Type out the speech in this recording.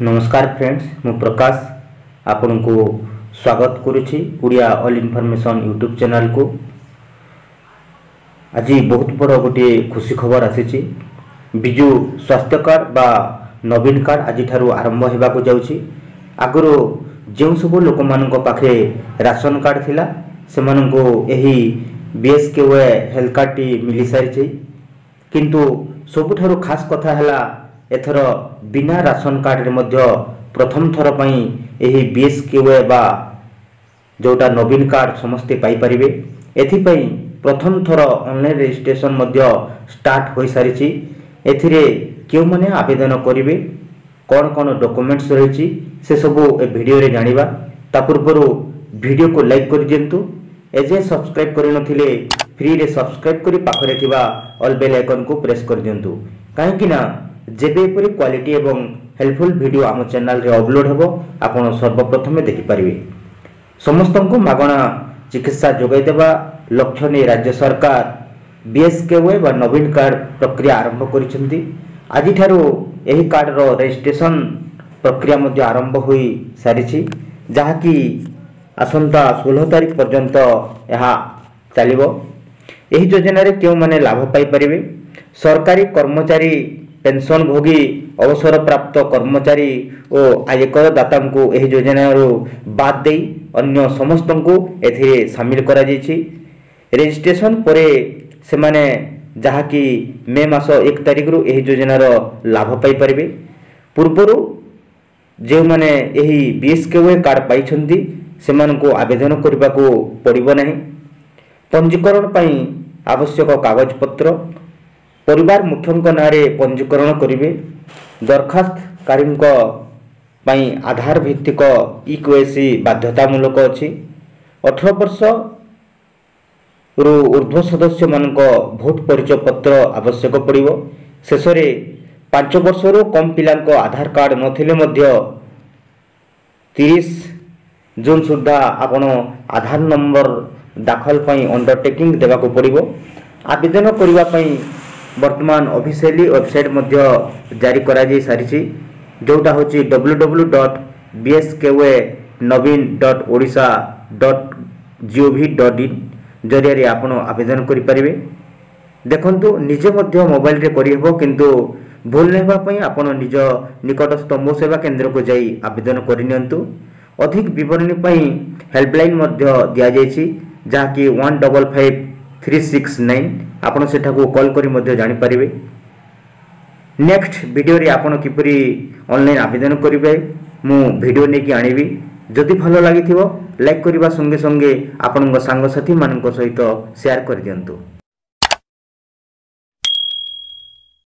नमस्कार फ्रेंड्स, मु प्रकाश आपन को स्वागत करुछि Odia all information YouTube channel को। आज बहुत बड़ गोटे खुशी खबर आसी। विजु स्वास्थ्य कार्ड बा नवीन कार्ड आज ठारू आरंभ होगा जाउछि। आगरो जो सब लोक मान पाखे राशन कार्ड थिला से मानको एही बीएसकेवाई हेल्थ कार्ड टी मिली सारी। किंतु सबुठारू खास कथा हैला एथर बिना राशन कार्ड रे मध्य प्रथम थर पई एही बीएसकेवाई बा जोटा नवीन कार्ड समस्ते पाई परिबे। एथि पई प्रथम थर ऑनलाइन रजिस्ट्रेशन मध्य स्टार्ट होई सारिछि। एथिरे केउ माने आवेदन करिवे, कौन कौन डॉक्यूमेंट्स रहिछि से सब ए वीडियो रे जानिबा। ता पूर्वरु वीडियो को लाइक कर दियंतु। एजे सब्सक्राइब करि नथिले फ्री रे सब्सक्राइब करी पाखरे थिबा ऑल बेल आइकन को प्रेस कर दियंतु। काहे कि ना जेबे परि क्वालिटी एवं हेल्पफुल वीडियो आम चैनल रे अपलोड हेबो आपण सर्वप्रथमे देखि परिबे। समस्त को मागणा चिकित्सा जोगाई देबा लक्ष्य ने राज्य सरकार बीएसकेवाई बा नवीन कार्ड प्रक्रिया आरंभ करिसेंती। आज ठारू एही कार्ड रो रजिस्ट्रेशन प्रक्रिया मध्ये आरंभ होई सारिछि, जहा कि आसंता 16 तारिख पर्यंत यहा चलिबो। एही योजना रे केउ माने लाभ पाई परिबे। सरकारी कर्मचारी, पेंशन भोगी, अवसर प्राप्त कर्मचारी और आयकर दाता को एही योजना रो बाद देई अन्य समस्त को एथिरे शामिल करा जायछि। रजिस्ट्रेशन परे से माने जहा कि मे मास 1 तारिख रु एही योजना रो लाभ पाई परिबे। पूर्वरु जे माने एही बीएसकेवाई कार्ड पाइछंती सेमान को आवेदन करबा को पड़िबो नाही। पंजीकरण पई आवश्यक कागज पत्र परिवार मुख्यंक नारे पंजीकरण करिवे। दरखास्तकारी पई आधार भित्तिक इक्वेसी बाध्यतामूलक अछि। 18 वर्ष रु ऊर्ध्व सदस्य मानक भोट परिचय पत्र आवश्यक पड़िबो। शेषरे 5 वर्ष रु कम पिलांक आधार कार्ड नथिले मध्य 30 जून सुद्धा आपण आधार नंबर दाखल पई अंडरटेकिंग देबा को पड़िबो। आवेदन करिवा पई वर्तमान ऑफिशियली वेबसाइट मध्य जारी करा जाई सारिछि, जोटा होची www.bskwa.novin.odisha.gov.in जरिया रे आपण आवेदन करि परिबे। देखंतु निजे मध्य मोबाइल रे करि हेबो, किंतु भूल नेबा पई आपण निज निकटस्थ मो सेवा केंद्र को जाई आवेदन करि नियंतु। अधिक विवरणी पई हेल्पलाइन मध्य दिया जायछि, जहा कि 155369 आपण सेठा को कॉल करी मध्य जानि परिबे। नेक्स्ट वीडियो रे आपण किपरि ऑनलाइन आवेदन करिवे मु वीडियो ने कि आनिबी। जदि भलो लागिथिबो लाइक करिबा संगे संगे आपनक सांग साथी मानक सहित शेयर कर दियंतु।